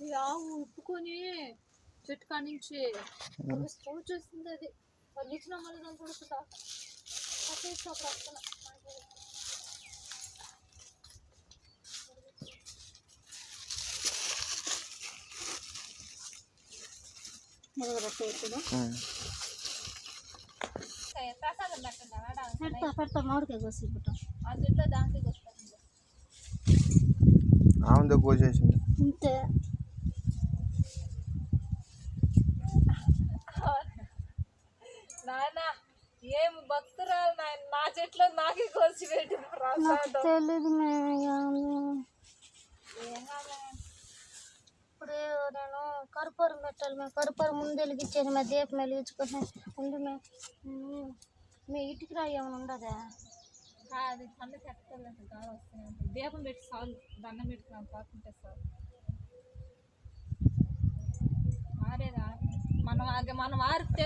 అది ఆవు ఉప్పుకొని చెట్టు కానించి స్కూల్ చేస్తుంది. అది వాళ్ళు ఇచ్చిన మళ్ళీ దాన్ని చూడుతుందా అప్పుడు వస్తున్నా పెడతా మామిడికాయ కోసి అందులో దాంట్లోకి వస్తాను ఆమె కోసేసింది అంతే. నాయన ఏం భక్తురాలు నాయన, నా చెట్లో నాకే కోసి పెట్టింది. తెలీదు ఇప్పుడు నేను కర్పూరం పెట్టాలి. మేము కర్పూరం ముందు వెలిగించాను, మా దీపం వెలిగించుకున్నాను. ఉంది మీ ఇటుకి రా ఏమైనా ఉండదా? అది పన్ను చెప్తాను కాదు వస్తున్నాయి. దీపం పెట్టి చాలు, దండం పెట్టుకున్నాను కాకుంటే చాలు. ఆరేదా మనం ఆరితే